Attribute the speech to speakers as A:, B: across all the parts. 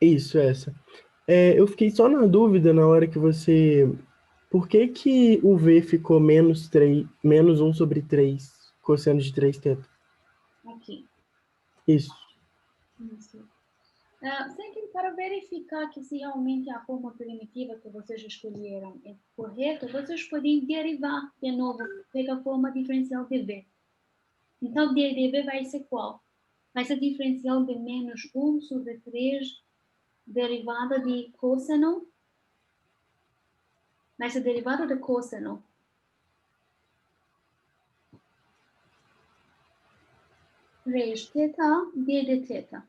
A: Isso, essa. Eu fiquei só na dúvida na hora que você... Por que que o V ficou menos 3, menos 1/3 cosseno de 3θ?
B: Aqui.
A: Isso.
B: Isso. Sempre para verificar que se realmente a forma primitiva que vocês escolheram é correta, vocês podem derivar de novo, pegar a forma diferencial de V. Então, d de V vai ser qual? Vai ser diferencial de menos 1/3 derivada de cosseno. Vai ser derivada de cosseno. D de θ.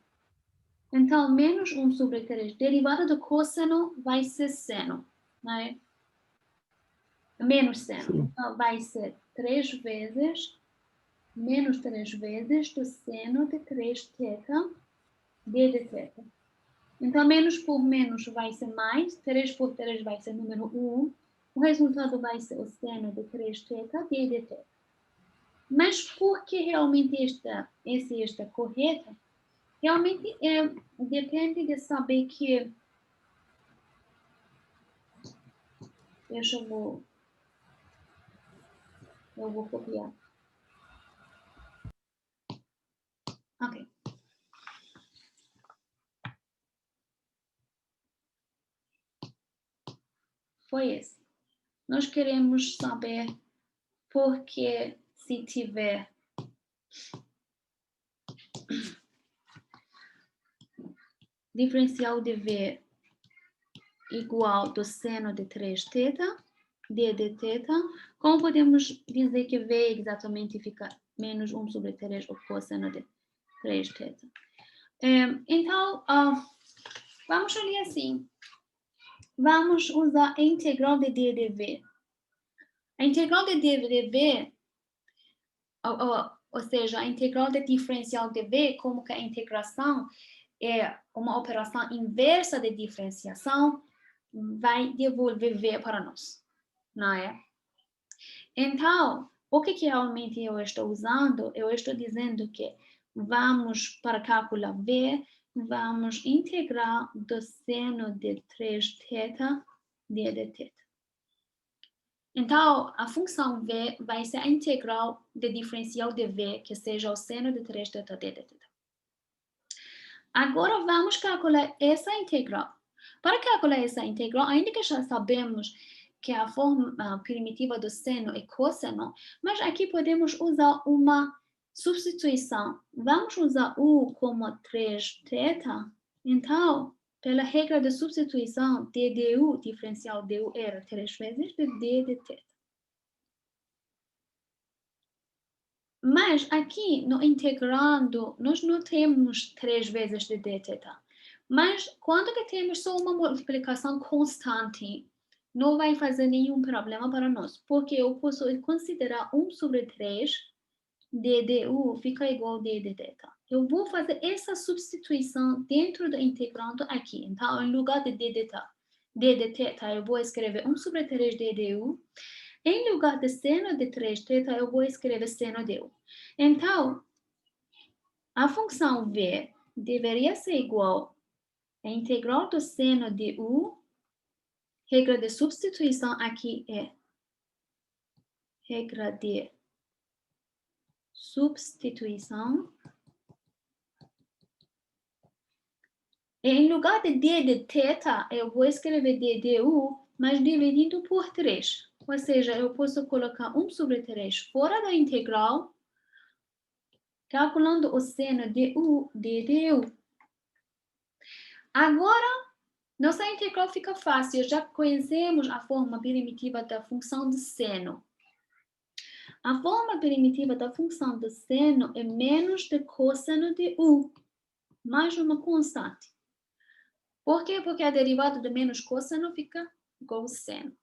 B: Então, menos 1/3 derivada do cosseno vai ser seno, né? Menos seno.
A: Sim.
B: Então, vai ser 3 vezes, menos 3 vezes do seno de 3θ, d de θ. Então, menos por menos vai ser mais, 3 por 3 vai ser número 1. O resultado vai ser o seno de 3θ, d de θ. Mas por que realmente esta correta? Realmente depende de saber que... Deixa eu vou copiar. Ok. Foi esse. Nós queremos saber por que, se tiver diferencial de V igual do seno de 3θ, d de θ, como podemos dizer que V exatamente fica menos 1/3 o cosseno de 3θ? Então, vamos olhar assim. Vamos usar a integral de d de V. A integral de d de V, ou seja, a integral de diferencial de V, como que a integração é uma operação inversa de diferenciação, vai devolver V para nós, não é? Então, o que realmente eu estou usando? Eu estou dizendo que vamos, para calcular V, vamos integrar do seno de 3θ d de θ. Então, a função V vai ser a integral de diferencial de V, que seja o seno de 3θ d de θ. Agora, vamos calcular essa integral. Para calcular essa integral, ainda que já sabemos que a forma primitiva do seno é cosseno, mas aqui podemos usar uma substituição. Vamos usar U como 3θ. Então, pela regra de substituição, d de U, diferencial de U era 3 vezes de d de θ. Mas aqui, no integrando, nós não temos 3 vezes de dθ. Mas quando que temos só uma multiplicação constante, não vai fazer nenhum problema para nós, porque eu posso considerar 1/3 d de u fica igual a d de θ. Eu vou fazer essa substituição dentro do integrando aqui. Então, em lugar de d de θ, eu vou escrever 1/3 d de u. Em lugar de seno de 3θ, eu vou escrever seno de u. Então, a função v deveria ser igual a integral do seno de u. Regra de substituição aqui é regra de substituição. Em lugar de d de θ, eu vou escrever d de u, mas dividido por 3. Ou seja, eu posso colocar 1/3 fora da integral, calculando o seno de u, d de u. Agora, nossa integral fica fácil, já conhecemos a forma primitiva da função de seno. A forma primitiva da função de seno é menos de cosseno de u, mais uma constante. Por quê? Porque a derivada de menos cosseno fica igual a seno.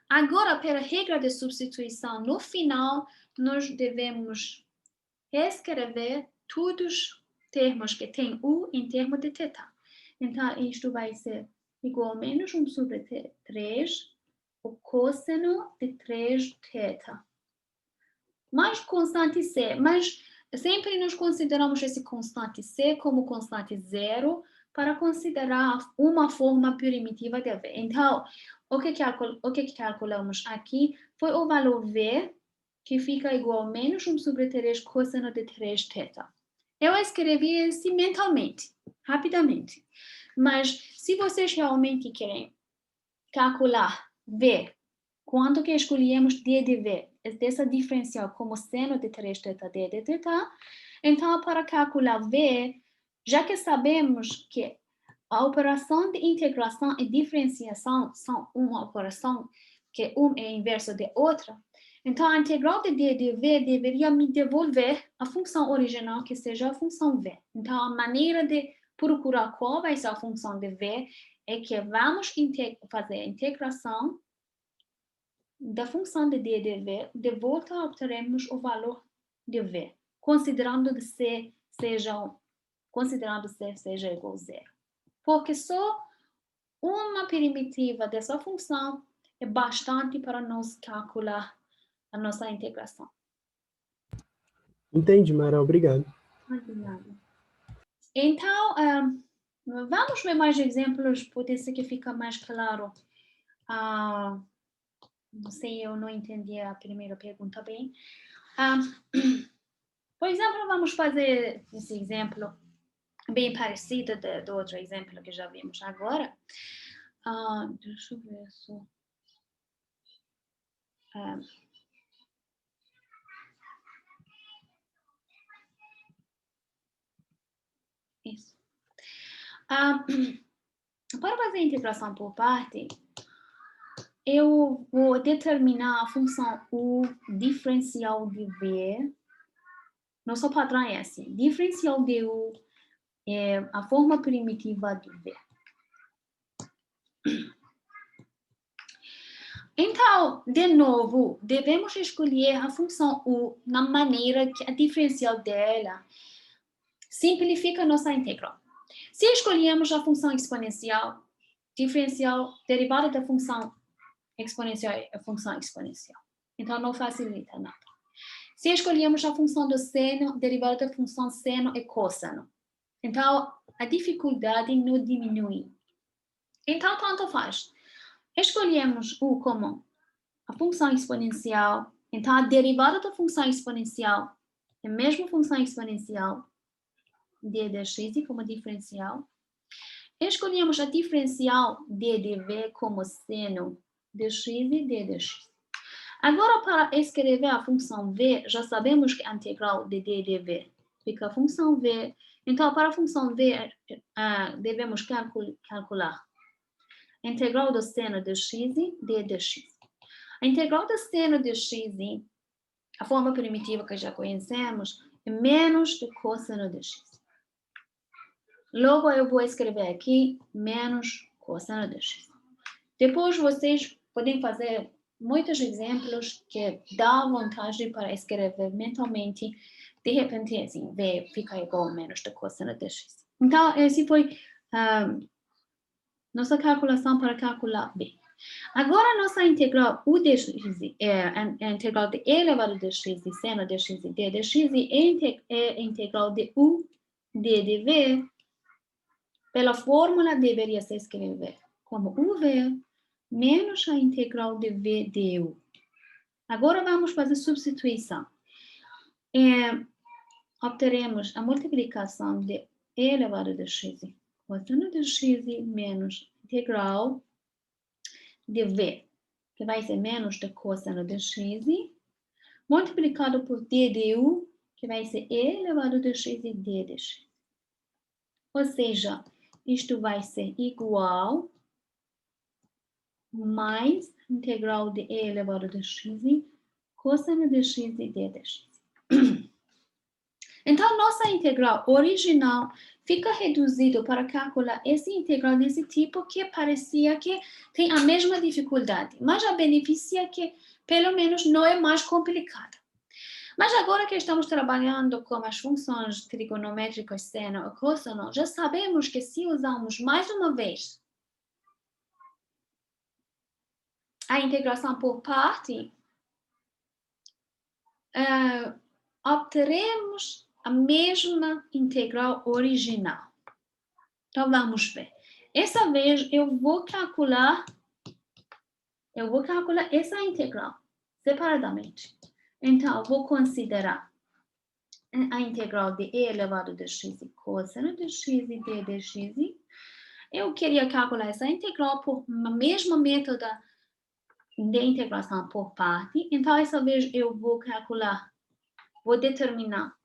B: Agora, pela regra de substituição, no final, nós devemos reescrever todos os termos que tem u em termos de θ. Então, isto vai ser igual a menos 1/3 o cosseno de 3θ. Mais constante C, mas sempre nós consideramos esse constante C como constante zero, para considerar uma forma primitiva de V. Então, o que calculamos aqui foi o valor V, que fica igual a menos 1 sobre 3 cosseno de 3θ. Eu escrevi assim mentalmente, rapidamente. Mas, se vocês realmente querem calcular V, quanto que escolhemos d de V, dessa diferencial como seno de 3θ d de θ, então, para calcular V, já que sabemos que a operação de integração e diferenciação são uma operação que um é inverso de outra, então a integral de d de V deveria me devolver a função original, que seja a função V. Então, a maneira de procurar qual vai ser a função de V é que vamos fazer a integração da função de d de V, de volta obteremos o valor de V, considerando C seja igual a zero. Porque só uma primitiva dessa função é bastante para nós calcular a nossa integração.
A: Entendi, Mara, obrigado.
B: Então, vamos ver mais exemplos, pode ser que fica mais claro. Não sei, eu não entendi a primeira pergunta bem. Por exemplo, vamos fazer esse exemplo bem parecido do outro exemplo que já vimos agora. Deixa eu ver só. Isso. Para fazer a integração por parte, eu vou determinar a função U diferencial de V. Nosso padrão é assim. Diferencial de U é a forma primitiva de V. Então, de novo, devemos escolher a função U na maneira que a diferencial dela simplifica nossa integral. Se escolhemos a função exponencial, diferencial derivada da função exponencial é a função exponencial. Então, não facilita nada. Se escolhemos a função do seno, derivada da função seno é cosseno. Então, a dificuldade não diminui. Então, tanto faz. Escolhemos U como a função exponencial. Então, a derivada da função exponencial é a mesma função exponencial d de x como diferencial. Escolhemos a diferencial d de v como seno de x e d de x. Agora, para escrever a função v, já sabemos que a integral de d de v fica a função v. Então, para a função v, devemos calcular a integral do seno de x e d de x. A integral do seno de x, a forma primitiva que já conhecemos, é menos do cosseno de x. Logo, eu vou escrever aqui menos cosseno de x. Depois, vocês podem fazer muitos exemplos que dá vontade para escrever mentalmente. De repente, assim, v fica igual a menos do cosseno de x. Então, esse foi nossa calculação para calcular b. Agora, nossa integral u de x é a integral de e elevado de x e seno de x e d de x é a integral de u d de v. Pela fórmula, deveria se escrever como uv menos a integral de v du. Agora, vamos fazer substituição. Obteremos a multiplicação de e elevado de x cosseno de x menos integral de v, que vai ser menos de cosseno de x, multiplicado por d du, que vai ser e elevado de x e d de x. Ou seja, isto vai ser igual mais integral de e elevado de x, cosseno de x e d de x. Então, nossa integral original fica reduzido para calcular essa integral desse tipo que parecia que tem a mesma dificuldade, mas a beneficia que, pelo menos, não é mais complicada. Mas agora que estamos trabalhando com as funções trigonométricas seno e cosseno, já sabemos que se usarmos mais uma vez a integração por parte, obteremos a mesma integral original. Então, vamos ver. Essa vez, eu vou calcular essa integral separadamente. Então, vou considerar a integral de e elevado a x cosseno de x e d de x. Eu queria calcular essa integral por uma mesma método de integração por parte. Então, essa vez eu vou determinar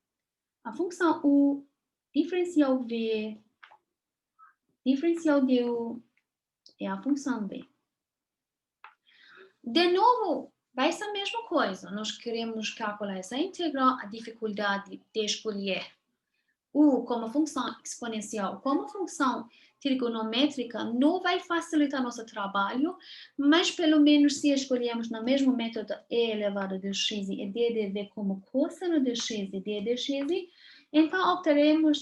B: a função u, diferencial v, diferencial du e a função b. De novo, vai ser a mesma coisa. Nós queremos calcular essa integral, a dificuldade de escolher u como função exponencial, como função trigonométrica, não vai facilitar nosso trabalho, mas pelo menos se escolhemos no mesmo método e elevado a x e d de v como cosseno de x e d de x, então obteremos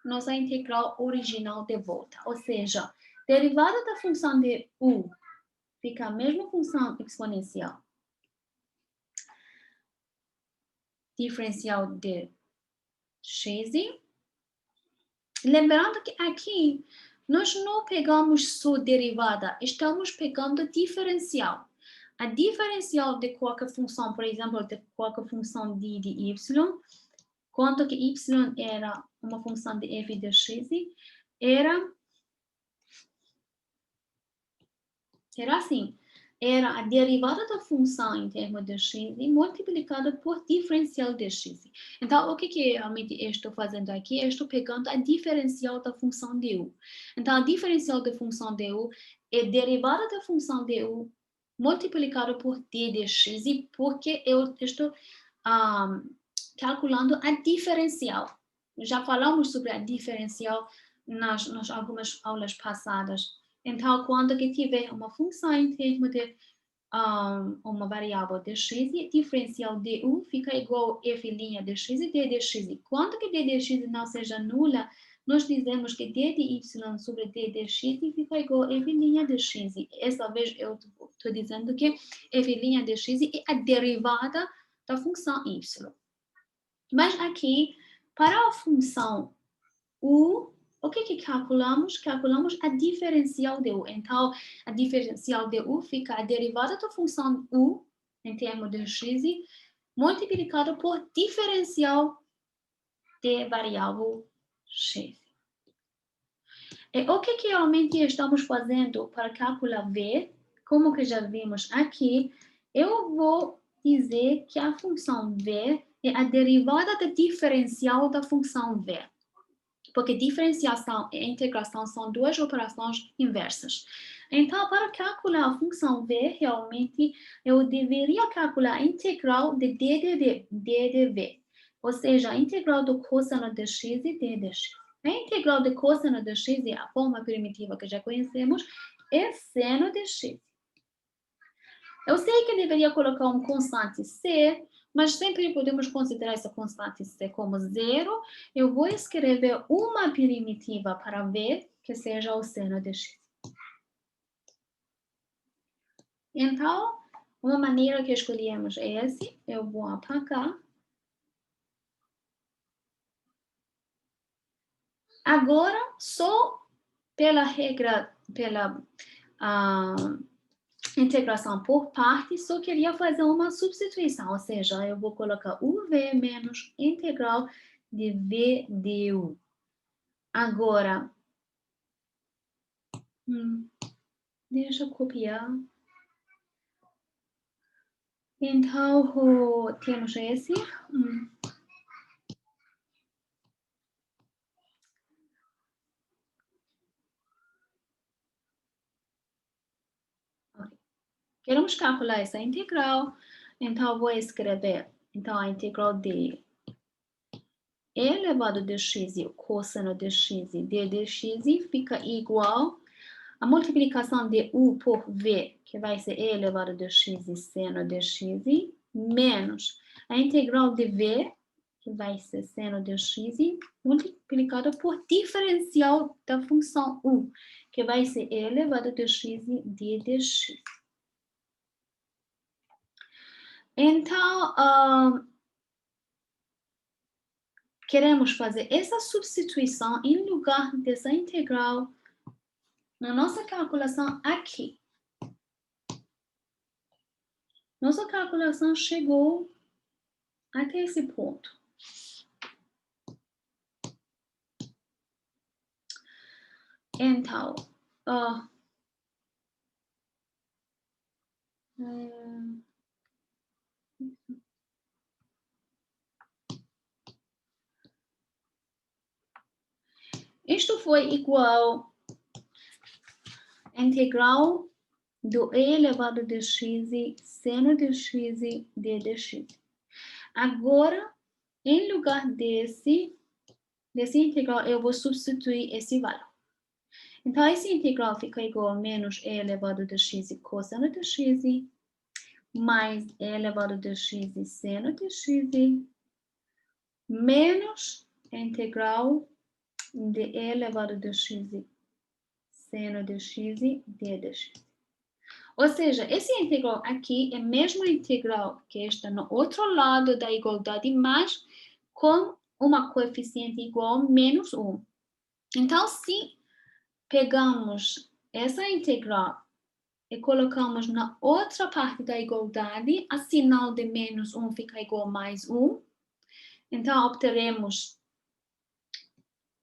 B: nossa integral original de volta. Ou seja, derivada da função de u fica a mesma função exponencial. Diferencial de x. Lembrando que aqui nós não pegamos só derivada, estamos pegando diferencial. A diferencial de qualquer função, por exemplo, de qualquer função de y, quanto que y era uma função de f de x, era assim. Era a derivada da função em termos de x multiplicada por diferencial de x. Então, o que realmente eu estou fazendo aqui? Eu estou pegando a diferencial da função de u. Então, a diferencial da função de u é derivada da função de u multiplicada por d de x, porque eu estou calculando a diferencial. Já falamos sobre a diferencial nas algumas aulas passadas. Então, quando que tiver uma função em termos de uma variável de x, diferencial de u fica igual a f' de x e d de x. Quando que d de x não seja nula, nós dizemos que d de y sobre d de x fica igual a f' de x. Essa vez eu estou dizendo que f' de x é a derivada da função y. Mas aqui, para a função u, o que calculamos? Calculamos a diferencial de u. Então, a diferencial de u fica a derivada da função u, em termos de x, multiplicada por diferencial de variável x. E o que realmente estamos fazendo para calcular v? Como que já vimos aqui, eu vou dizer que a função v é a derivada da diferencial da função v. Porque diferenciação e integração são duas operações inversas. Então, para calcular a função v, realmente, eu deveria calcular a integral de d de v. Ou seja, a integral do cosseno de x e d de x. A integral de cosseno de x é a forma primitiva que já conhecemos, é seno de x. Eu sei que deveria colocar um constante c, mas sempre podemos considerar essa constante c como zero. Eu vou escrever uma primitiva para v, que seja o seno de x. Então, uma maneira que escolhemos é essa. Eu vou apagar. Agora, só pela regra, pela integração por partes, só queria fazer uma substituição, ou seja, eu vou colocar uv menos integral de v du. Agora, deixa eu copiar. Então, temos esse. Queremos calcular essa integral, então vou escrever a integral de e elevado de x e o cosseno de x e d de x fica igual a multiplicação de u por v, que vai ser e elevado de x e seno de x, menos a integral de v, que vai ser seno de x, multiplicado por diferencial da função u, que vai ser e elevado de x e d de x. Então, queremos fazer essa substituição em lugar dessa integral na nossa calculação aqui. Nossa calculação chegou até esse ponto. Então, isto foi igual a integral do e elevado de x seno de x d de x. Agora, em lugar desse integral, eu vou substituir esse valor. Então, esse integral fica igual a menos e elevado de x cosseno de x mais e elevado de x seno de x menos a integral de e elevado de x seno de x d de x. Ou seja, esse integral aqui é a mesma integral que está no outro lado da igualdade, mas com uma coeficiente igual a menos 1. Então, se pegamos essa integral e colocamos na outra parte da igualdade, a sinal de menos 1 fica igual a mais 1. Então, obteremos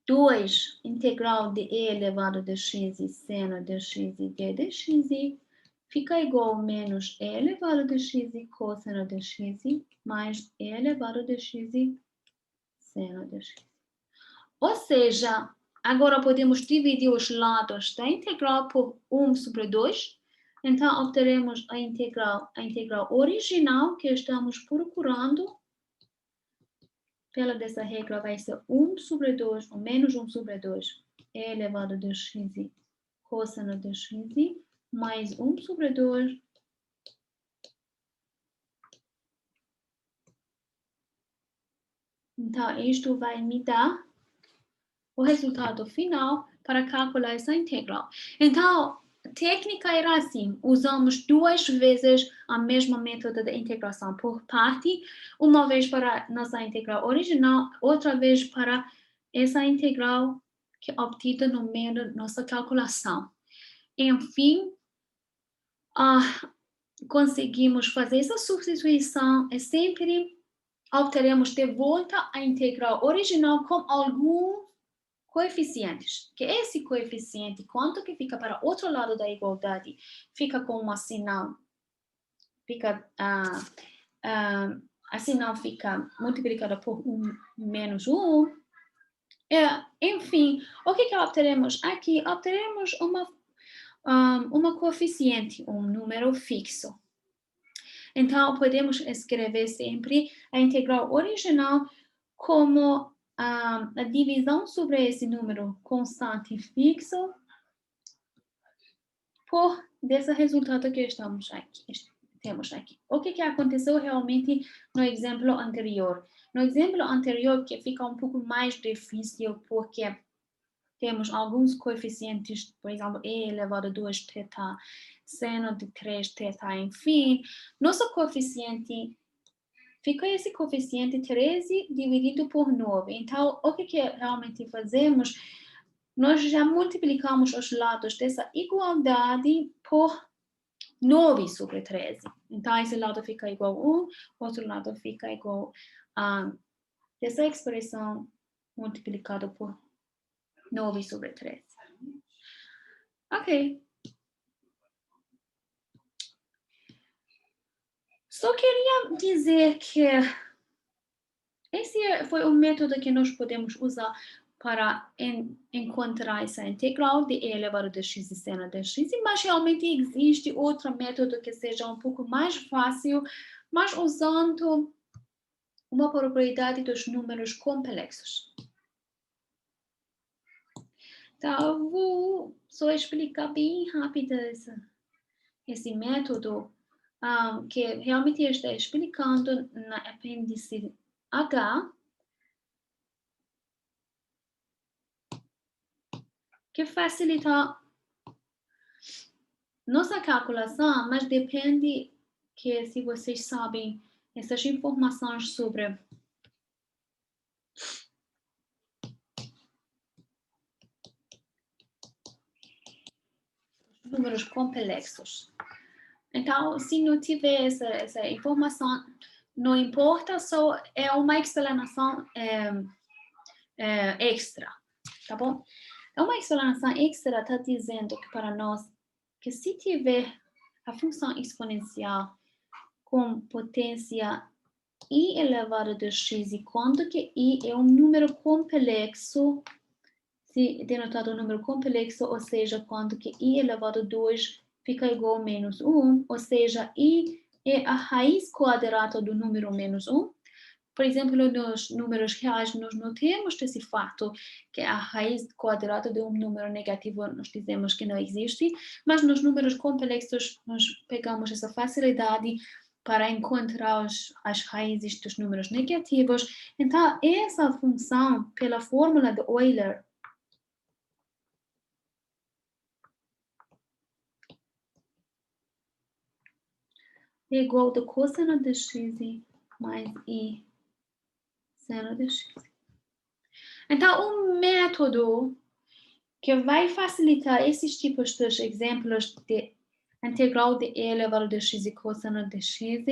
B: 2 integral de e elevado de x seno de x d de x fica igual a menos e elevado de x cosseno de x mais e elevado de x seno de x. Ou seja, agora podemos dividir os lados da integral por 1 sobre 2. Então, obteremos a integral original que estamos procurando. Pela dessa regra vai ser 1 sobre 2, ou menos 1 sobre 2, e elevado de x cosseno de x, mais 1 sobre 2 Então, isto vai me dar o resultado final para calcular essa integral. Então, a técnica era assim, usamos 2 vezes a mesma método de integração por parte, uma vez para nossa integral original, outra vez para essa integral que é obtida no meio da nossa calculação. Enfim, conseguimos fazer essa substituição e sempre obteremos de volta a integral original com algum coeficientes, que esse coeficiente, quanto que fica para o outro lado da igualdade, fica com uma sinal, fica, a sinal fica multiplicada por 1 menos 1. Enfim, o que obteremos aqui? Obteremos uma coeficiente, um número fixo. Então, podemos escrever sempre a integral original como a divisão sobre esse número constante fixo por desse resultado que temos aqui. O que aconteceu realmente no exemplo anterior? No exemplo anterior, que fica um pouco mais difícil, porque temos alguns coeficientes, por exemplo, e elevado a 2θ, seno de 3θ, enfim. Nosso coeficiente fica esse coeficiente 13 dividido por 9. Então, o que realmente fazemos? Nós já multiplicamos os lados dessa igualdade por 9 sobre 13. Então, esse lado fica igual a 1, outro lado fica igual a essa expressão multiplicada por 9 sobre 13. Ok. Só queria dizer que esse foi o método que nós podemos usar para encontrar essa integral de e elevado de x seno de x, mas realmente existe outro método que seja um pouco mais fácil, mas usando uma propriedade dos números complexos. Então, eu vou só explicar bem rápido esse método, que realmente está explicando na apêndice H, que facilita nossa calculação, mas depende que se vocês sabem essas informações sobre números complexos. Então, se não tiver essa informação, não importa, só é uma explanação extra, tá bom? Uma explanação extra está dizendo que para nós, que se tiver a função exponencial com potência i elevado a x, e quando que i é um número complexo, se denotado um número complexo, ou seja, quando que i elevado a 2 fica igual a menos 1, ou seja, i é a raiz quadrada do número menos 1. Por exemplo, nos números reais, nós não temos esse fato que a raiz quadrada de um número negativo, nós dizemos que não existe, mas nos números complexos, nós pegamos essa facilidade para encontrar as raízes dos números negativos. Então, essa função, pela fórmula de Euler, é igual a cosseno de x mais i seno de x. Então, um método que vai facilitar esses tipos de exemplos de integral de e elevado a x e cosseno de x,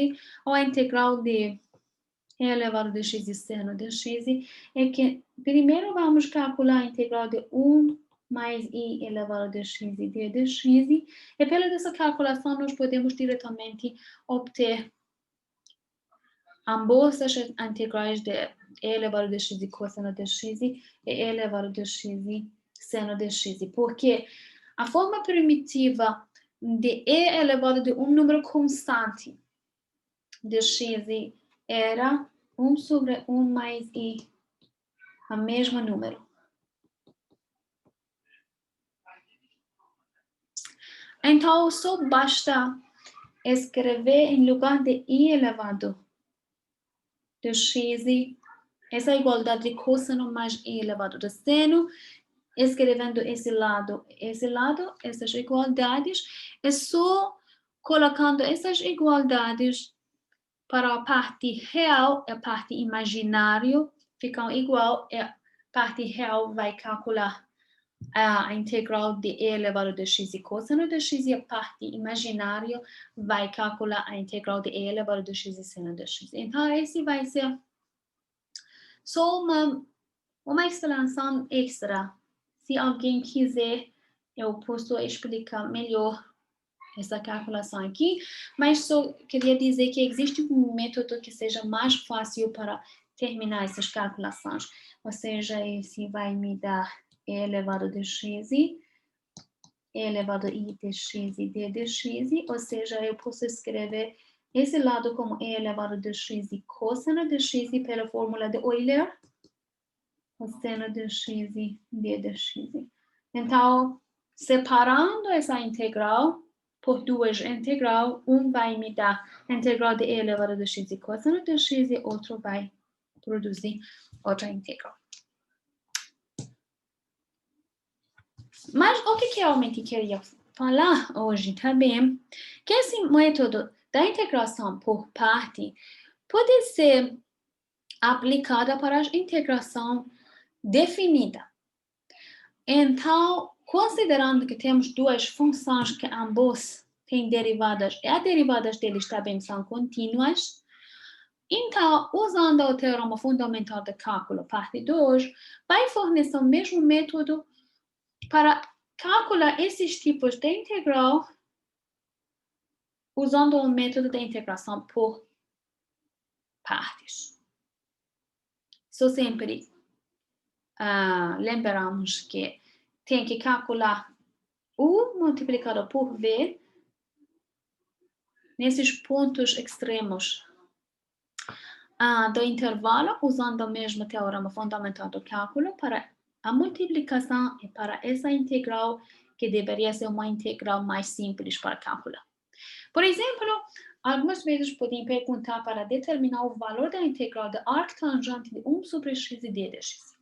B: ou a integral de e elevado a x e seno de x, é que primeiro vamos calcular a integral de 1 mais i elevado a x e d de x, e pela dessa calculação nós podemos diretamente obter ambos as integrais de e elevado a x e cosseno de x e e elevado a x e seno de x, porque a forma primitiva de e elevado de um número constante de x era 1 sobre 1 mais i, o mesmo número. Então, só basta escrever em lugar de i elevado de x, essa igualdade de cosseno mais i elevado de seno, escrevendo esse lado, essas igualdades, é só colocando essas igualdades para a parte real e a parte imaginária ficam igual, e a parte real vai calcular a integral de e elevado a x e cosseno de x, e a parte imaginária vai calcular a integral de e elevado a x e seno de x. Então, esse vai ser só uma explanação extra. Se alguém quiser, eu posso explicar melhor essa calculação aqui, mas só queria dizer que existe um método que seja mais fácil para terminar essas calculações. Ou seja, esse vai me dar e elevado a x, e elevado a i de x e d de x, ou seja, eu posso escrever esse lado como e elevado a x e cosseno de x pela fórmula de Euler, seno de x e d de x. Então, separando essa integral por duas integrais, um vai me dar a integral de e elevado a x e cosseno de x, e outro vai produzir outra integral. Mas o que realmente queria falar hoje também, que esse método da integração por parte pode ser aplicado para a integração definida. Então, considerando que temos duas funções que ambos têm derivadas, e as derivadas deles também são contínuas, então, usando o teorema fundamental de cálculo, parte 2, vai fornecer o mesmo método para calcular esses tipos de integral usando o método de integração por partes. Só sempre lembramos que tem que calcular U multiplicado por V nesses pontos extremos do intervalo, usando o mesmo teorema fundamental do cálculo para a multiplicação e para essa integral que deveria ser uma integral mais simples para calcular. Por exemplo, algumas vezes podem perguntar para determinar o valor da integral de arctangente de 1 sobre x e d de x.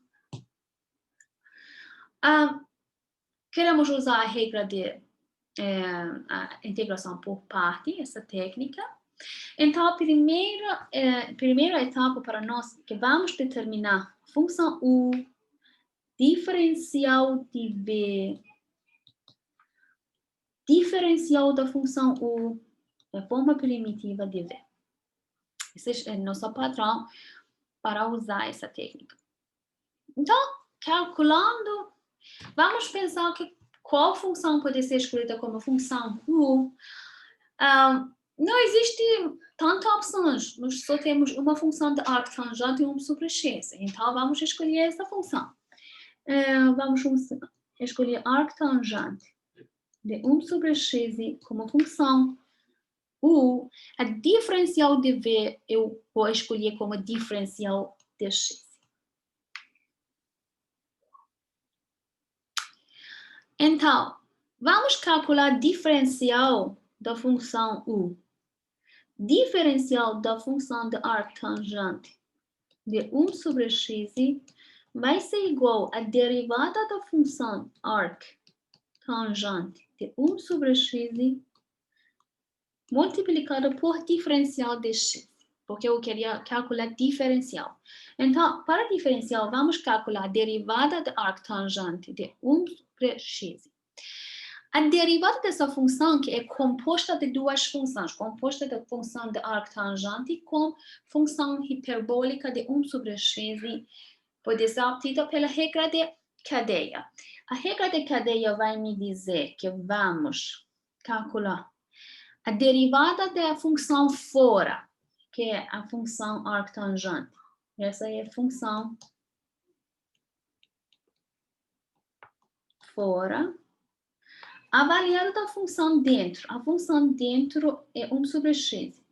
B: Queremos usar a regra de a integração por parte, essa técnica. Então, a primeira etapa para nós que vamos determinar a função U, diferencial de V, diferencial da função U é a forma primitiva de V. Esse é o nosso padrão para usar essa técnica. Então, calculando, vamos pensar que qual função pode ser escolhida como função U. Não existe tantas opções, nós só temos uma função de arctangente e 1 sobre x. Então, vamos escolher essa função. Vamos escolher arctangente de 1 sobre x como função U. A diferencial de V eu vou escolher como diferencial de x. Então, vamos calcular a diferencial da função U. Diferencial da função de arctangente de 1 sobre x vai ser igual à derivada da função arctangente de 1 sobre x multiplicada por diferencial de x, porque eu queria calcular diferencial. Então, para diferencial, vamos calcular a derivada de arctangente de 1 sobre x. A derivada dessa função, que é composta de duas funções, composta da função de arctangente com função hiperbólica de 1 sobre x, pode ser obtida pela regra de cadeia. A regra de cadeia vai me dizer que vamos calcular a derivada da função fora, que é a função arctangente. Essa é a função fora. Avaliada da função dentro. A função dentro é 1 sobre x.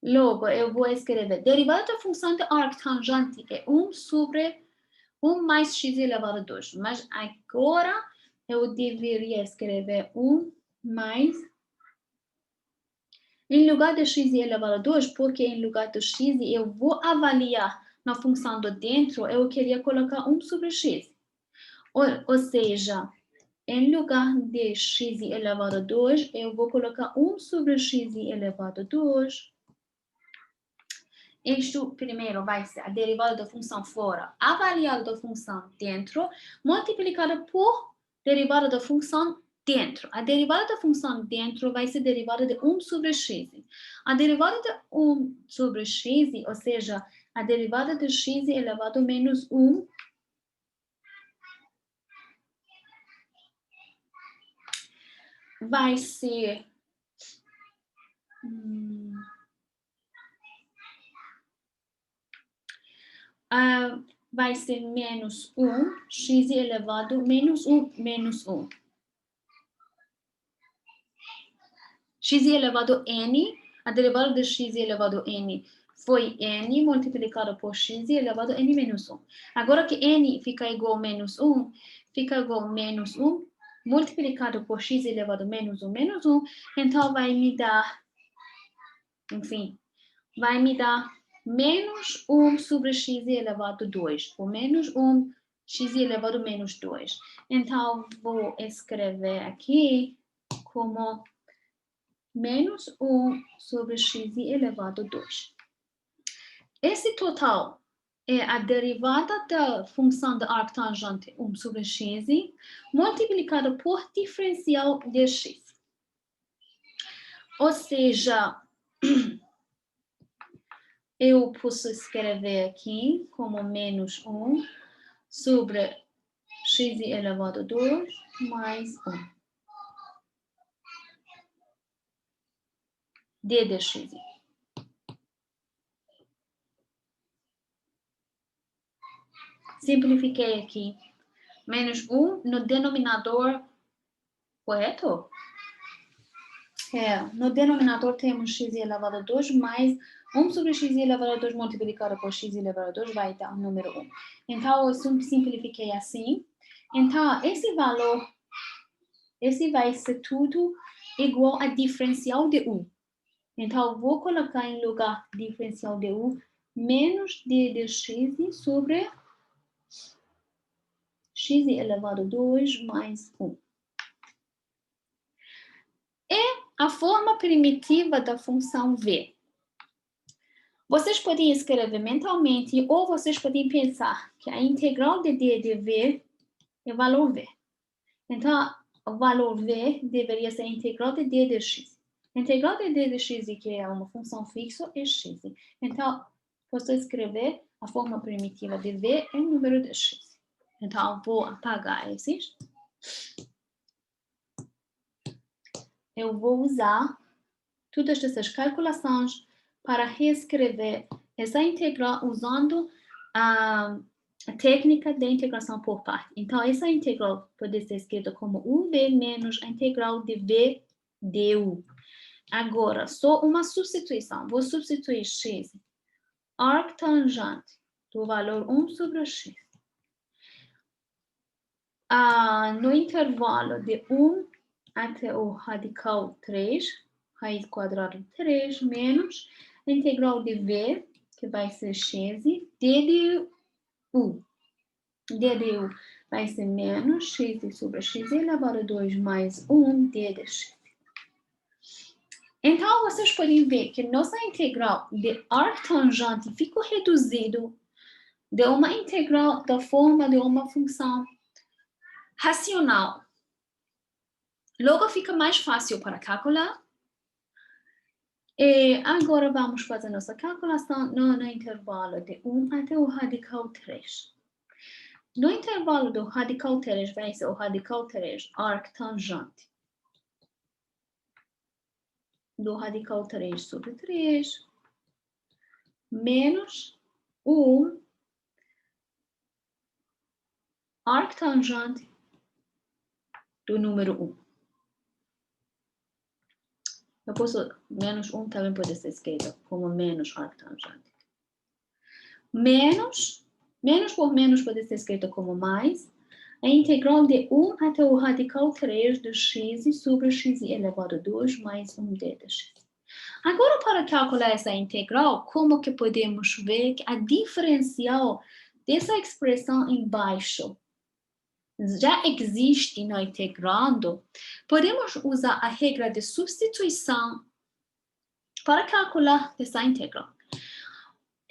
B: Logo, eu vou escrever derivada da função de arctangente é 1 sobre 1 mais x elevado a 2. Mas agora eu deveria escrever 1 mais em lugar de x elevado a 2, porque em lugar de x eu vou avaliar na função do dentro, eu queria colocar 1 sobre x. Ou seja, em lugar de x elevado a 2, eu vou colocar 1 sobre x elevado a 2. Isto primeiro vai ser a derivada da função fora, avaliada da função dentro, multiplicada por derivada da função dentro. A derivada da função dentro vai ser derivada de 1 sobre x. A derivada de 1 sobre x, ou seja, a derivada de x elevado a menos 1, vai ser vai ser menos 1, x elevado a menos 1, menos 1. X elevado a n, a derivada de x elevado a n foi n multiplicado por x elevado a n menos 1. Agora que n fica igual a menos 1, fica igual a menos 1 multiplicado por x elevado a menos 1, menos 1. Então, vai me dar, enfim, vai me dar menos 1 sobre x elevado a 2, ou menos 1 x elevado a menos 2. Então, vou escrever aqui como menos 1 sobre x elevado a 2. Esse total é a derivada da função de arctangente 1 sobre x multiplicada por diferencial de x. Ou seja, eu posso escrever aqui como menos 1 sobre x elevado a 2 mais 1. D de x. Simplifiquei aqui. Menos 1 no denominador, correto? No denominador temos x elevado a 2 mais 1 sobre x elevado a 2 multiplicado por x elevado a 2 vai dar o número 1. Então, eu simplifiquei assim. Então, esse valor, esse vai ser tudo igual a diferencial de u. Então, eu vou colocar em lugar diferencial de u menos d de x sobre x elevado a 2 mais 1. É a forma primitiva da função v. Vocês podem escrever mentalmente ou vocês podem pensar que a integral de d de v é valor v. Então, o valor v deveria ser a integral de d de x. A integral de d de x, que é uma função fixa, é x. Então, posso escrever a forma primitiva de v em número de x. Então, vou apagar esses. Eu vou usar todas essas calculações para reescrever essa integral usando a técnica de integração por parte. Então, essa integral pode ser escrita como 1v menos a integral de v du. Agora, só uma substituição. Vou substituir x, arctangente do valor 1 sobre x. No intervalo de 1 até o radical 3, raiz quadrada de 3, menos a integral de v, que vai ser x, d de u. D de u vai ser menos x sobre x elevado a 2 mais 1 d de x. Então, vocês podem ver que nossa integral de arctangente ficou reduzido de uma integral da forma de uma função racional. Logo fica mais fácil para calcular. E agora vamos fazer nossa calculação no intervalo de 1 até o radical 3. No intervalo do radical 3 vai ser o radical 3 arctangente do radical 3 sobre 3 menos 1 arctangente do número 1. Eu posso, menos 1 também pode ser escrito como menos arctangente. Menos por menos pode ser escrito como mais. A integral de 1 até o radical 3 de x sobre x elevado a 2 mais 1d de x. Agora, para calcular essa integral, como que podemos ver que a diferencial dessa expressão embaixo já existe no integrando, podemos usar a regra de substituição para calcular essa integral.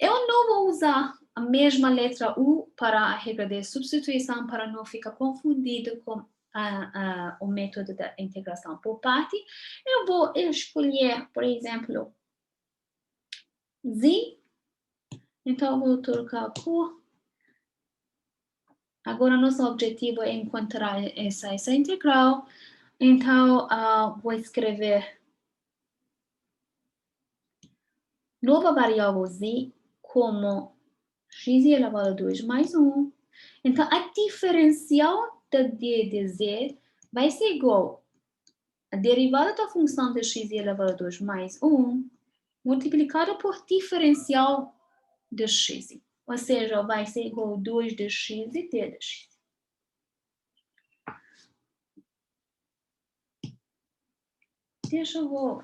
B: Eu não vou usar a mesma letra U para a regra de substituição para não ficar confundido com o método da integração por parte. Eu vou escolher, por exemplo, Z. Então, vou trocar a cor. Agora, nosso objetivo é encontrar essa integral. Então, vou escrever nova variável Z como x elevado a 2 mais 1. Então, a diferencial da d de z vai ser igual a derivada da função de x elevado a 2 mais 1 multiplicada por diferencial de x. Ou seja, vai ser igual a 2 de x e d de x. Deixa eu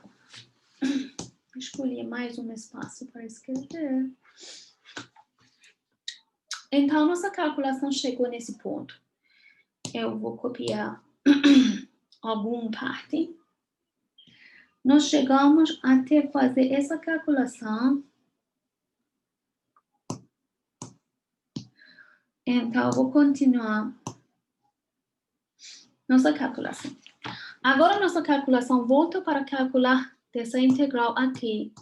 B: escolher mais um espaço para escrever. Então, nossa calculação chegou nesse ponto. Eu vou copiar alguma parte. Nós chegamos até fazer essa calculação. Então, eu vou continuar nossa calculação. Agora, nossa calculação volta para calcular essa integral aqui.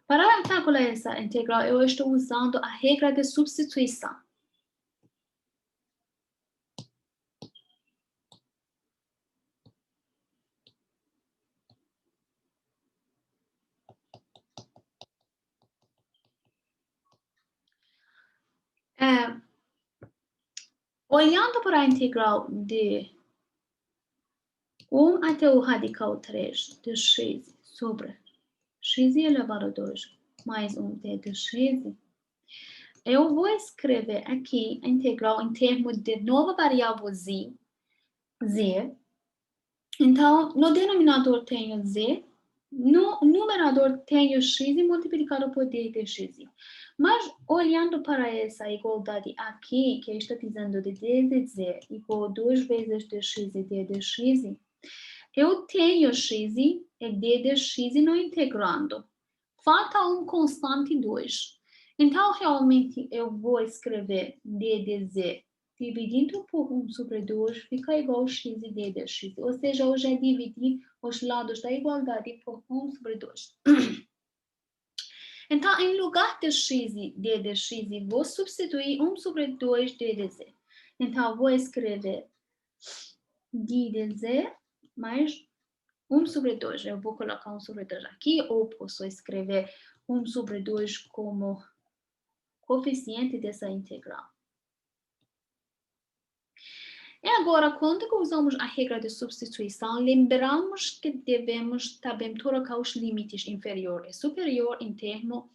B: Para calcular essa integral, eu estou usando a regra de substituição. Olhando para a integral de 1 até o radical 3 de x sobre x elevado a 2 mais 1d de x, eu vou escrever aqui a integral em termos de nova variável z. Então, no denominador tenho z, no numerador tenho x multiplicado por d de x. Mas, olhando para essa igualdade aqui, que está dizendo de d de z igual a 2 vezes dx e d de x, eu tenho x e d de x no integrando. falta um constante 2. Então, realmente, eu vou escrever d de z dividindo por 1 sobre 2 fica igual a x e d de x. Ou seja, eu já dividi os lados da igualdade por 1 sobre 2. Então, em lugar de x e d de x, vou substituir 1 sobre 2 d de z. Então, vou escrever d de z mais 1 sobre 2. Eu vou colocar 1 sobre 2 aqui, ou posso escrever 1 sobre 2 como coeficiente dessa integral. E agora, quando usamos a regra de substituição, lembramos que devemos também trocar os limites inferior e superior em termos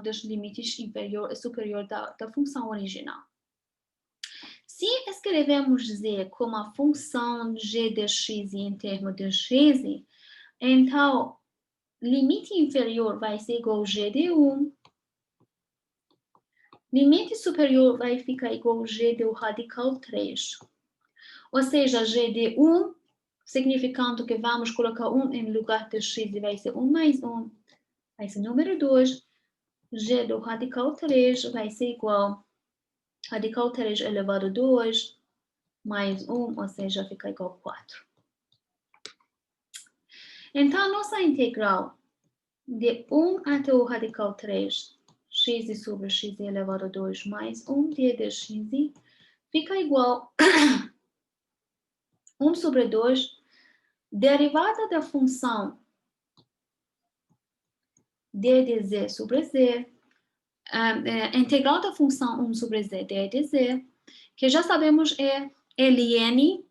B: dos limites inferior e superior da função original. Se escrevemos z como a função g de x em termos de x, então, limite inferior vai ser igual a g de 1. Limite superior vai ficar igual a g do radical 3. Ou seja, g de 1, significando que vamos colocar 1 em lugar de x, vai ser 1 mais 1, vai ser número 2. G do radical 3 vai ser igual a radical 3 elevado a 2, mais 1, ou seja, fica igual a 4. Então, nossa integral de 1 até o radical 3, x sobre x elevado a 2 mais 1 d de x, fica igual a 1 sobre 2, derivada da função d de z sobre z, integral da função 1 sobre z d de z, que já sabemos é ln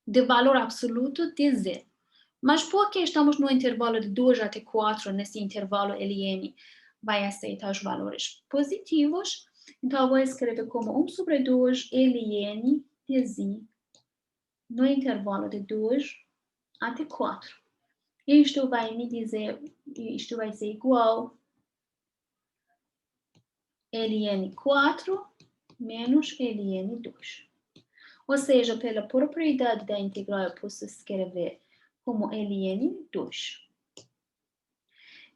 B: de valor absoluto de z. Mas porque estamos no intervalo de 2 até 4, nesse intervalo ln vai aceitar os valores positivos, então eu vou escrever como 1 sobre 2 ln de z no intervalo de 2 até 4. Isto vai me dizer, isto vai ser igual ln 4 menos ln 2. Ou seja, pela propriedade da integral, eu posso escrever como ln 2.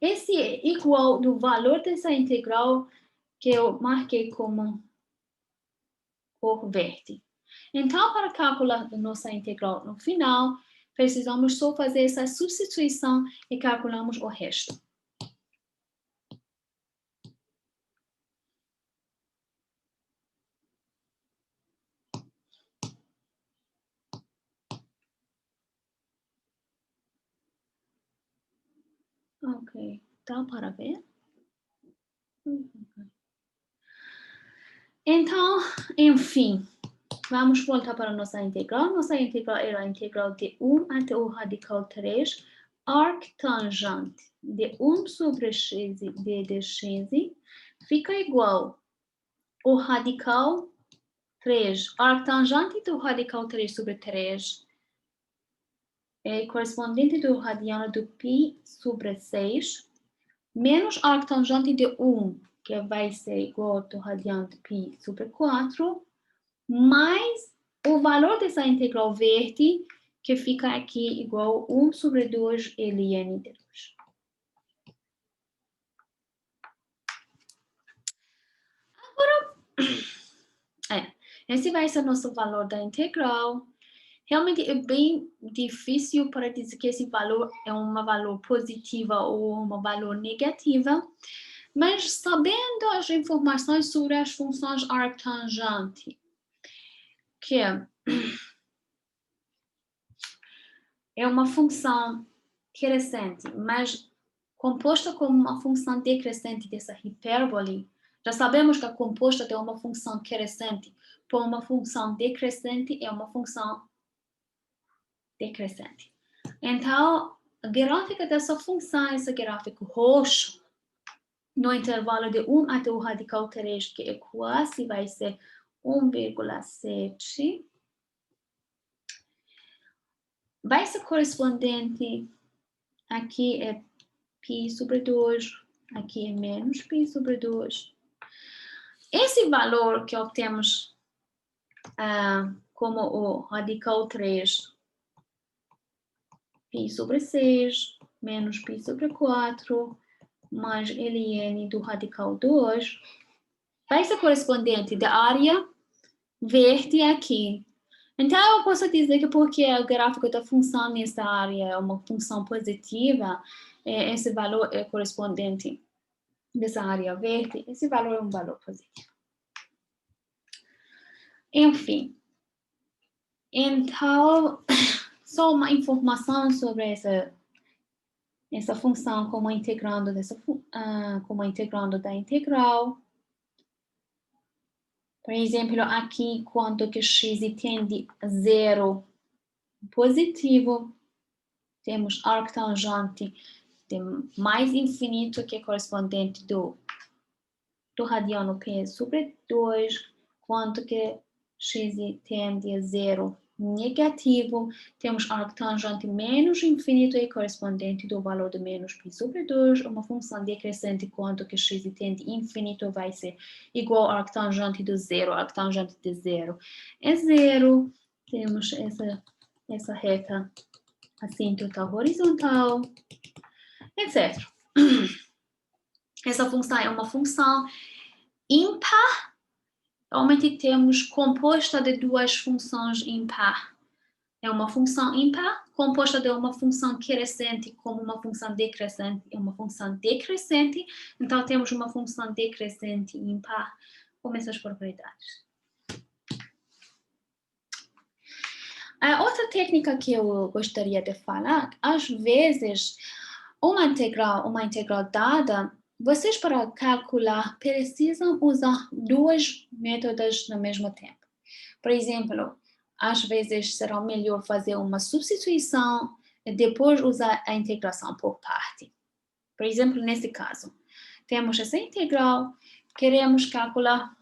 B: Esse é igual do valor dessa integral que eu marquei como cor verde. Então, para calcular a nossa integral no final, precisamos só fazer essa substituição e calculamos o resto. Ok, dá para ver? Então, enfim, vamos voltar para a nossa integral. Nossa integral era a integral de 1 até o radical 3, arctangente de 1 sobre x d de x fica igual ao radical 3. Arctangente do radical 3 sobre 3 é correspondente do radiano do π sobre 6, menos arctangente de 1, que vai ser igual ao radiano de π sobre 4, mais o valor dessa integral verde, que fica aqui igual a 1 sobre 2 ln de 2. Agora, esse vai ser o nosso valor da integral. Realmente é bem difícil para dizer que esse valor é um valor positivo ou um valor negativo, mas sabendo as informações sobre as funções arctangente, que é uma função crescente, mas composta como uma função decrescente dessa hipérbole, já sabemos que a composta de uma função crescente por uma função decrescente é uma função decrescente. Então, a gráfica dessa função é esse gráfico roxo, no intervalo de 1 até o radical 3, que é quase vai ser 1,7. Vai ser correspondente, aqui é π sobre 2, aqui é menos π sobre 2. Esse valor que obtemos como o radical 3, π sobre 6, menos π sobre 4 mais ln do radical 2 vai ser correspondente da área verde aqui. Então, eu posso dizer que porque o gráfico da função nessa área é uma função positiva, esse valor é correspondente dessa área verde, esse valor é um valor positivo. Enfim, então, só uma informação sobre essa função como integrando da integral. Por exemplo, aqui, quando que x tende a 0 positivo, temos arctangente de mais infinito, que é correspondente do radiano P sobre 2, quanto que x tende a 0 negativo, temos arctangente menos infinito, é correspondente do valor de menos π sobre 2, uma função decrescente, quanto que x tende a infinito vai ser igual ao arctangente do 0, arctangente de 0 é 0, temos essa reta assíntota horizontal, etc. Essa função é uma função ímpar. Normalmente temos composta de duas funções ímpar. É uma função ímpar composta de uma função crescente como uma função decrescente. É uma função decrescente, então temos uma função decrescente ímpar com essas propriedades. A outra técnica que eu gostaria de falar, às vezes, uma integral dada, vocês para calcular precisam usar dois métodos no mesmo tempo. Por exemplo, às vezes será melhor fazer uma substituição e depois usar a integração por parte. Por exemplo, nesse caso, temos essa integral, queremos calcular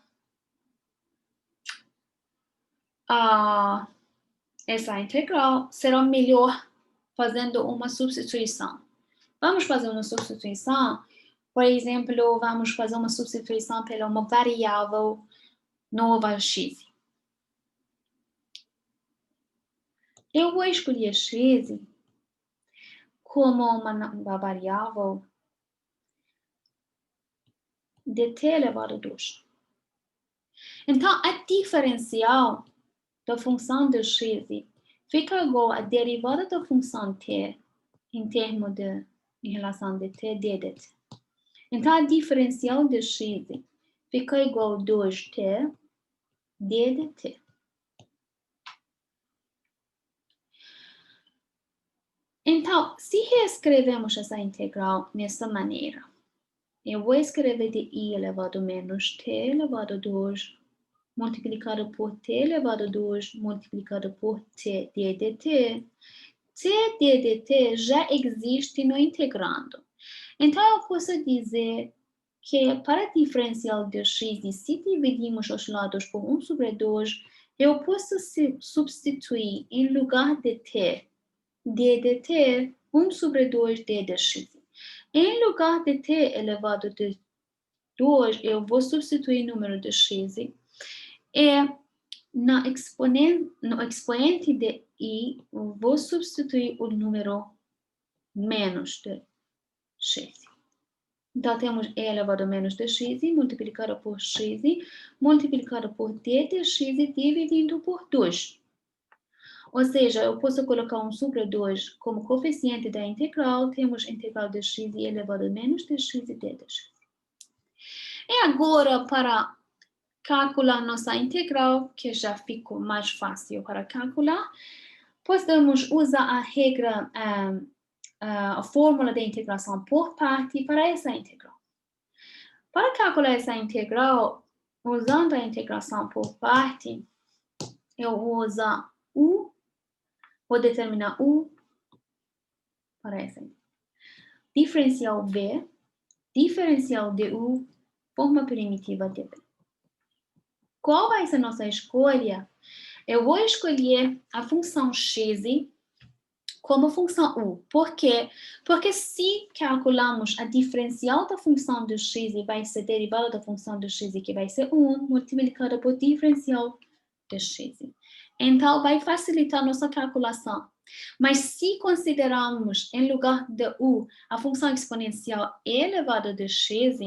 B: essa integral, será melhor fazendo uma substituição. Vamos fazer uma substituição, por exemplo, vamos fazer uma substituição pela uma variável nova x. Eu vou escolher x como uma variável de t elevado a 2. Então, a diferencial da função de x fica igual à derivada da função t em relação de t d de t. Então, a diferencial de x fica igual a 2t d de t. Então, se reescrevemos essa integral dessa maneira, eu vou escrever de i elevado a menos t elevado a 2 multiplicado por t elevado a 2 multiplicado por t d de t. T d de t já existe no integrando. Então, eu posso dizer que para a diferencial de x, se dividimos os lados por 1 sobre 2, eu posso substituir em lugar de t, d de t, 1 sobre 2 d de x. Em lugar de t elevado a 2, eu vou substituir o número de x. E no expoente de i, eu vou substituir o número menos de x. Então, temos e elevado a menos de x multiplicado por x multiplicado por d de x dividido por 2. Ou seja, eu posso colocar 1 sobre 2 como coeficiente da integral, temos integral de x elevado a menos de x d de x. E agora, para calcular nossa integral, que já ficou mais fácil para calcular, podemos usar a regra, a fórmula de integração por parte para essa integral. Para calcular essa integral, usando a integração por parte, eu vou usar u, vou determinar u para essa integral. Diferencial v, diferencial de u, forma primitiva de v. Qual vai ser a nossa escolha? Eu vou escolher a função x como função u. Por quê? Porque se calculamos a diferencial da função de x, vai ser derivada da função de x, que vai ser 1, multiplicada por diferencial de x. Então, vai facilitar nossa calculação. Mas se considerarmos, em lugar de u, a função exponencial elevada de x,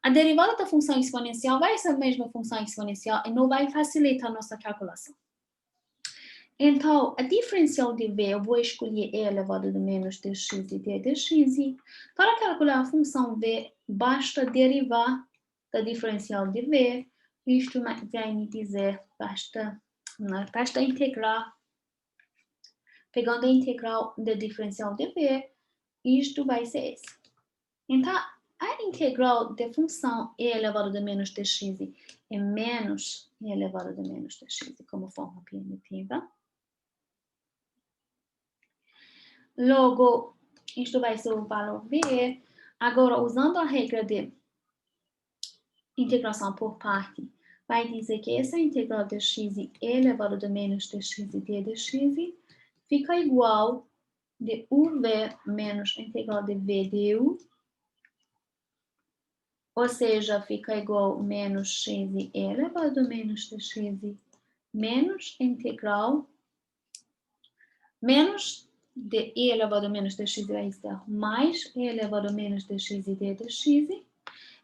B: a derivada da função exponencial vai ser a mesma função exponencial e não vai facilitar a nossa calculação. Então, a diferencial de v, eu vou escolher e elevado a menos dx e d dx. Para calcular a função v, basta derivar da diferencial de v. Isto vai me dizer, basta integrar. Pegando a integral da diferencial de v, isto vai ser esse. Então, a integral da função e elevado a menos dx é menos e elevado a menos dx, como forma primitiva. Logo, isto vai ser o valor v. Agora, usando a regra de integração por parte, vai dizer que essa integral de x elevado a menos dx e d dx fica igual de uv menos a integral de v du, ou seja, fica igual a menos x elevado a menos dx menos integral menos de e elevado a menos dx vai estar mais e elevado a menos dx e d dx.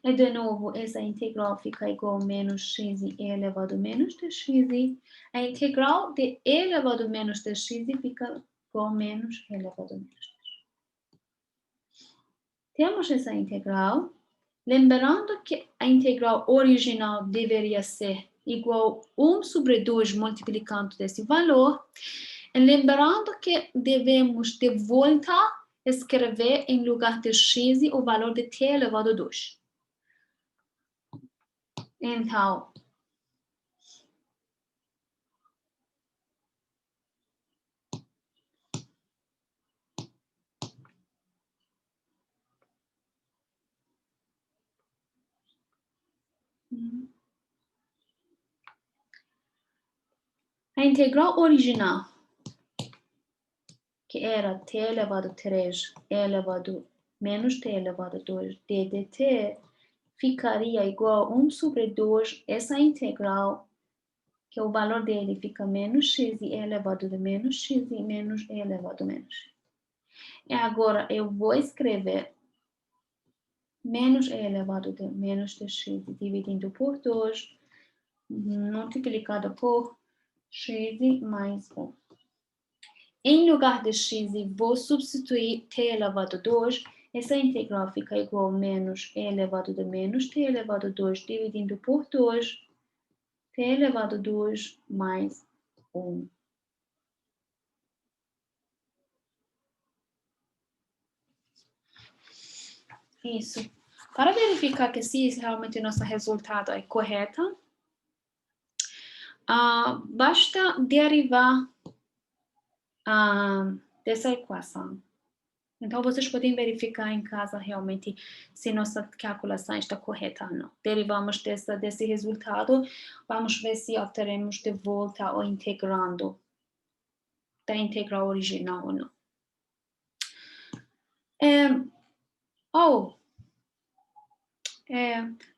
B: E de novo, essa integral fica igual a menos x elevado a menos dx. A integral de e elevado a menos dx fica igual a menos e elevado a menos dx. Temos essa integral. Lembrando que a integral original deveria ser igual a 1 sobre 2 multiplicando desse valor. E lembrando que devemos de volta escrever em lugar de x o valor de t elevado a 2. Então, a integral original, que era t elevado a 3 elevado a menos t elevado a 2 d dt, ficaria igual a 1 sobre 2, essa integral, que o valor dele fica menos x elevado a menos x menos e elevado a menos x. E agora eu vou escrever menos e elevado a menos dx dividindo por 2, multiplicado por x mais 1. Em lugar de x, vou substituir t elevado a 2. Essa integral fica igual a menos e elevado a menos t elevado a 2 dividindo por 2, t elevado a 2 mais 1. Isso. Para verificar que se realmente nosso resultado é correto, basta derivar dessa equação. Então, vocês podem verificar em casa realmente se nossa calculação está correta ou não. Derivamos desse resultado, vamos ver se obteremos de volta ou integrando da integral original ou não.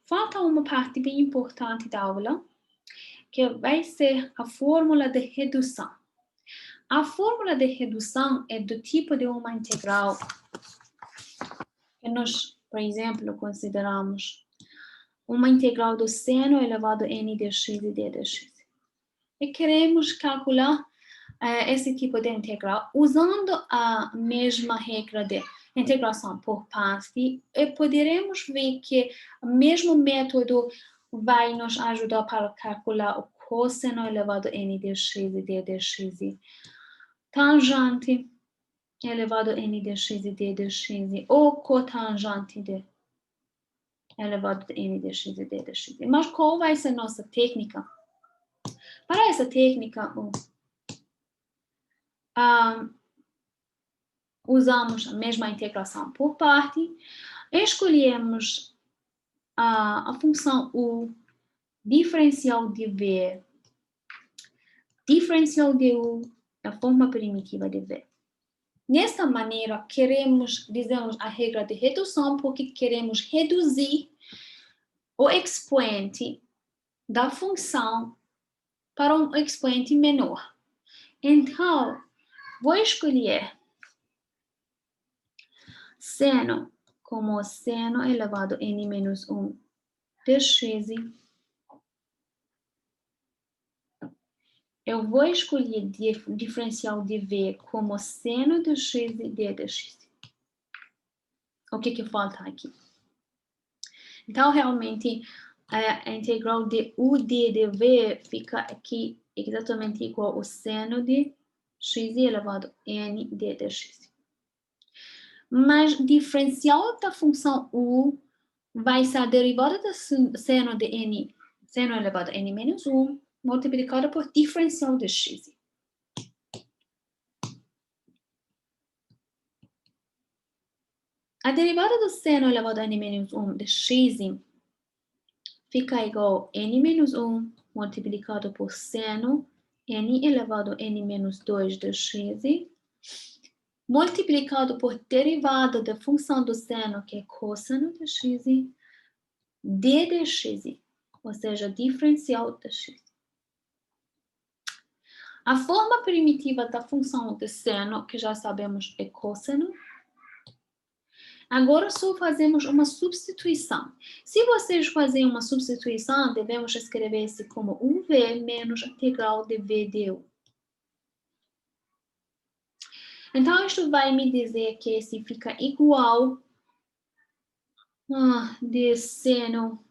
B: Falta uma parte bem importante da aula, que vai ser a fórmula de redução. A fórmula de redução é do tipo de uma integral que nós, por exemplo, consideramos uma integral do seno elevado a n dx e d dx. E queremos calcular esse tipo de integral usando a mesma regra de integração por parte, e poderemos ver que o mesmo método vai nos ajudar para calcular o cosseno elevado a n dx e d dx, tangente elevado a n dx e d dx, ou cotangente de elevado a n dx e d dx. Mas qual vai ser a nossa técnica? Para essa técnica, usamos a mesma integração por parte, escolhemos a função u, diferencial de v, diferencial de u, a forma primitiva de v. Nesta maneira, dizemos a regra de redução porque queremos reduzir o expoente da função para um expoente menor. Então, Vou escolher seno como seno elevado a n menos 1 de x. Eu vou escolher diferencial de v como seno de x d de x. O que falta aqui? Então, realmente, a integral de ud de v fica aqui exatamente igual ao seno de x elevado a n d de x. Mas diferencial da função u vai ser a derivada do seno de n, seno elevado a n menos 1, multiplicado por diferencial de x. A derivada do seno elevado a n menos 1 de x fica igual a n menos 1 multiplicado por seno n elevado a n menos 2 de x, multiplicado por derivada da função do seno, que é cosseno de x, d de x, ou seja, diferencial de x. A forma primitiva da função de seno, que já sabemos, é cosseno. Agora só fazemos uma substituição. Se vocês fazem uma substituição, devemos escrever isso como 1v menos integral de v de u. Então, isto vai me dizer que esse fica igual de seno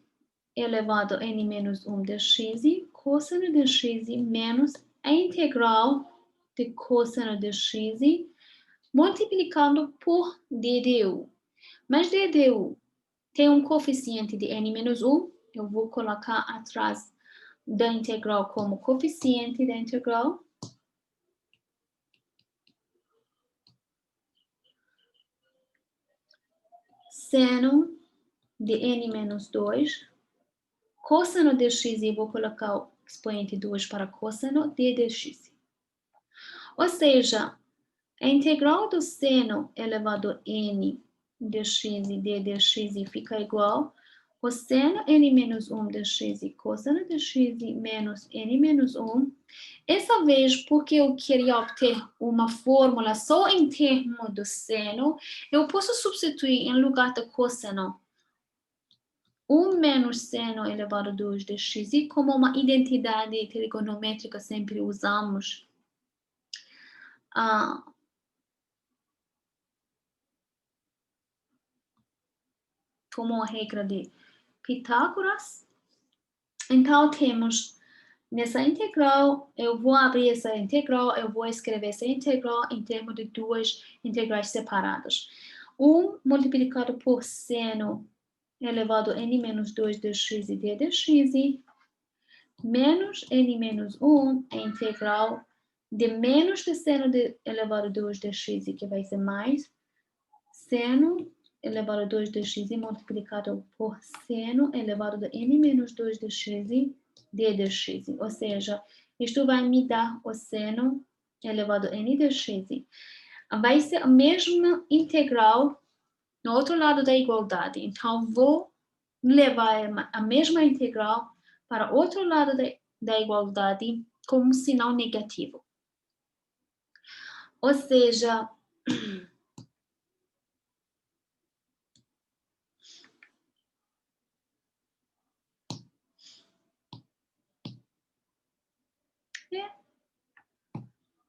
B: elevado a n menos 1 de x, cosseno de x menos a integral de cosseno de x multiplicado por d de u. Mas d de u tem um coeficiente de n menos 1, eu vou colocar atrás da integral como coeficiente da integral. Seno de n menos 2, cosseno de x, eu vou colocar o expoente 2 para cosseno d de x. Ou seja, a integral do seno elevado a n de x e d de x fica igual ao seno n menos 1 de x e cosseno de x menos n menos 1. Essa vez, porque eu queria obter uma fórmula só em termos do seno, eu posso substituir em lugar do cosseno 1 menos seno elevado a 2 de x, como uma identidade trigonométrica sempre usamos. Como a regra de Pitágoras. Então, temos nessa integral, eu vou abrir essa integral, eu vou escrever essa integral em termos de duas integrais separadas. 1 multiplicado por seno elevado a n menos 2 de x e d de x, menos n menos 1, a integral de menos de seno elevado a 2 de x, que vai ser mais seno elevado a 2 de x multiplicado por seno elevado a n menos 2 de x d de x. Ou seja, isto vai me dar o seno elevado a n de x. Vai ser a mesma integral no outro lado da igualdade. Então, vou levar a mesma integral para o outro lado da igualdade com um sinal negativo. Ou seja,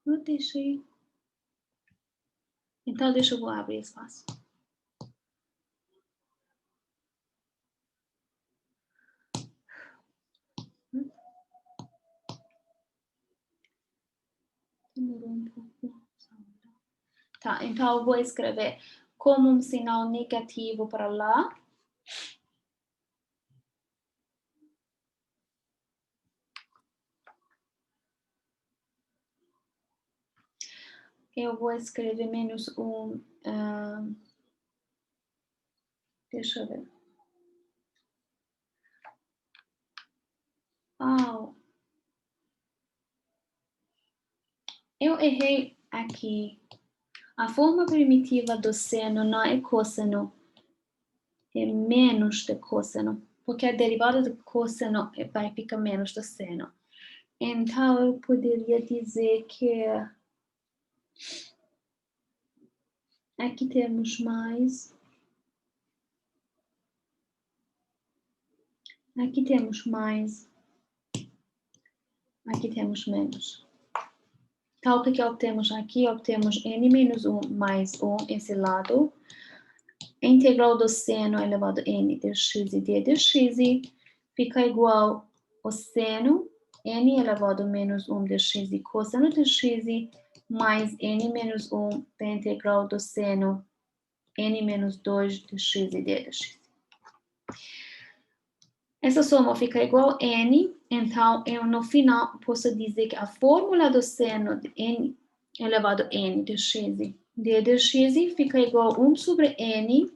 B: eu deixei. Então, deixa eu abrir espaço. Demorou um pouco. Tá, então eu vou escrever como um sinal negativo para lá. Eu vou escrever menos 1. Deixa eu ver. Eu errei aqui. A forma primitiva do seno não é cosseno, é menos de cosseno, porque a derivada do cosseno vai ficar menos do seno. Então, eu poderia dizer que Aqui temos mais. Aqui temos mais. Aqui temos menos. Então, o que obtemos aqui? Obtemos n menos 1 mais 1, esse lado. A integral do seno elevado a n dx e d dx fica igual ao seno n elevado a menos 1 dx e cosseno dx mais n menos 1 da integral do seno n menos 2 dx e d dx. Essa soma fica igual a n, então eu no final posso dizer que a fórmula do seno de n elevado a n dx e d dx fica igual a 1 sobre n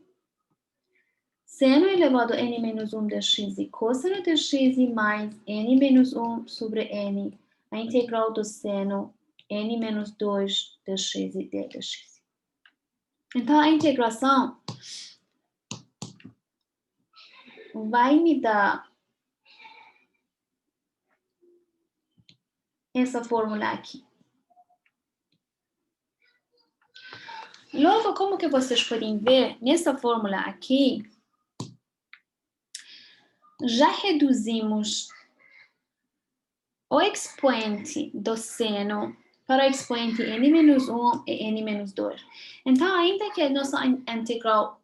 B: seno elevado a n menos 1 dx e cosseno dx mais n menos 1 sobre n, a integral do seno n menos 2 dx e d dx. Então, a integração vai me dar essa fórmula aqui. Logo, como que vocês podem ver, nessa fórmula aqui, já reduzimos o expoente do seno para o expoente n menos 1 e n menos 2. Então, ainda que a nossa integral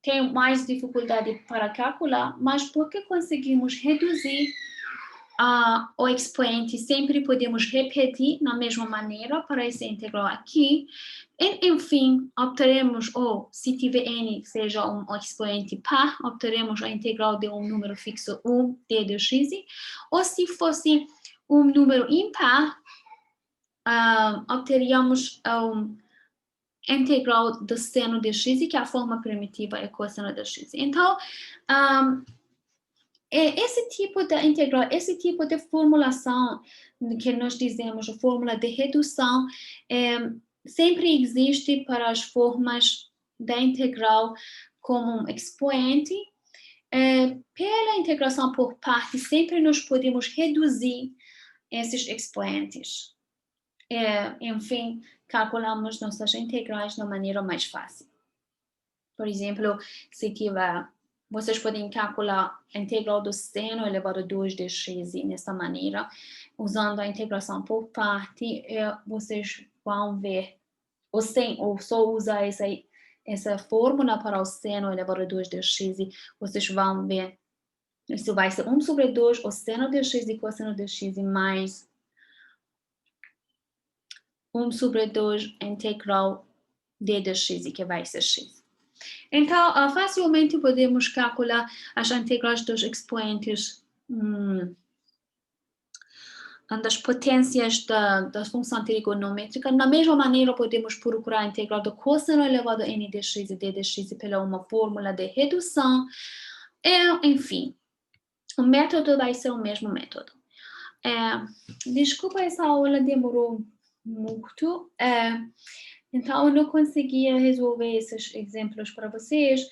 B: tenha mais dificuldade para calcular, mas porque conseguimos reduzir o expoente, sempre podemos repetir na mesma maneira para essa integral aqui. E, enfim, obteremos, ou se tiver n seja um expoente par, obteremos a integral de um número fixo 1 d dx, ou se fosse um número impar, obteríamos integral do seno dx, que é a forma primitiva é cosseno dx. Então, esse tipo de integral, esse tipo de formulação que nós dizemos, a fórmula de redução, sempre existe para as formas da integral como um expoente. Pela integração por partes, sempre nós podemos reduzir esses expoentes. Enfim, calculamos nossas integrais de uma maneira mais fácil. Por exemplo, se tiver, vocês podem calcular a integral do seno elevado a 2 dx nessa maneira, usando a integração por parte, vocês vão ver, ou só usar essa fórmula para o seno elevado a 2 dx, vocês vão ver, isso vai ser 1 sobre 2, o seno dx e cosseno dx, mais 1 sobre 2 integral d dx, que vai ser x. Então, facilmente podemos calcular as integrais dos expoentes das potências da função trigonométrica. Da mesma maneira, podemos procurar a integral do cosseno elevado a n dx e d dx pela uma fórmula de redução. Enfim, o método vai ser o mesmo método. Desculpa, essa aula demorou muito. Então, eu não conseguia resolver esses exemplos para vocês,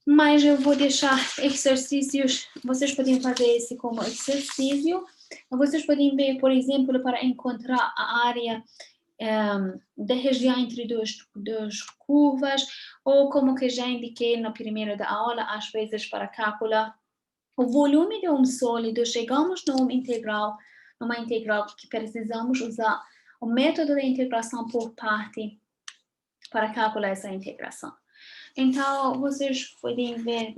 B: mas eu vou deixar exercícios, vocês podem fazer esse como exercício. Vocês podem ver, por exemplo, para encontrar a área da região entre duas curvas, ou como que já indiquei na primeira da aula, às vezes para calcular o volume de um sólido, chegamos numa integral que precisamos usar o método da integração por parte para calcular essa integração. Então, vocês podem ver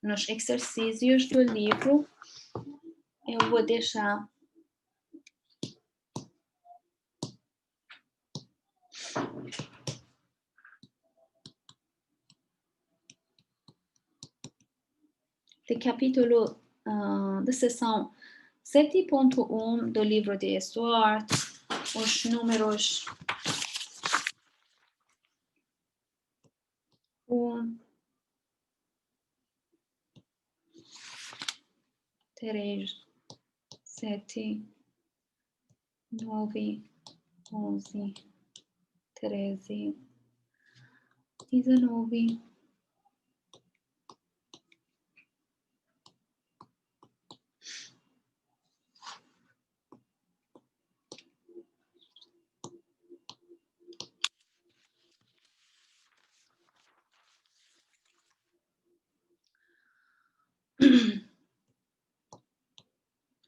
B: nos exercícios do livro. Eu vou deixar do capítulo da seção 7.1 do livro de Stuart, os números 1, 3, 7, 9, 11, 13, 19, 20,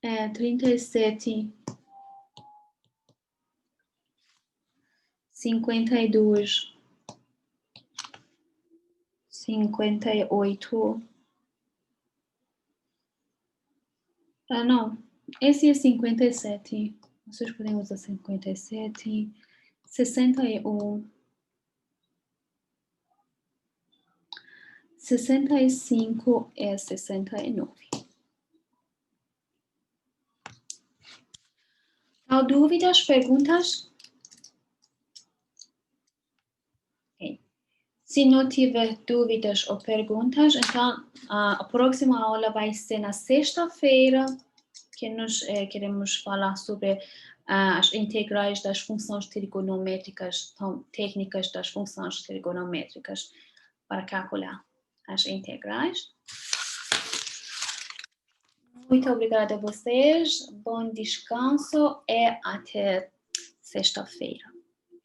B: 37, 52, 58. Não, esse é 57. Vocês podem usar 57, 61, 65 e 69. Há dúvidas, perguntas? Okay. Se não tiver dúvidas ou perguntas, então a próxima aula vai ser na sexta-feira, que nós queremos falar sobre as integrais das funções trigonométricas, então, técnicas das funções trigonométricas para calcular as integrais. Muito obrigada a vocês, bom descanso e até sexta-feira.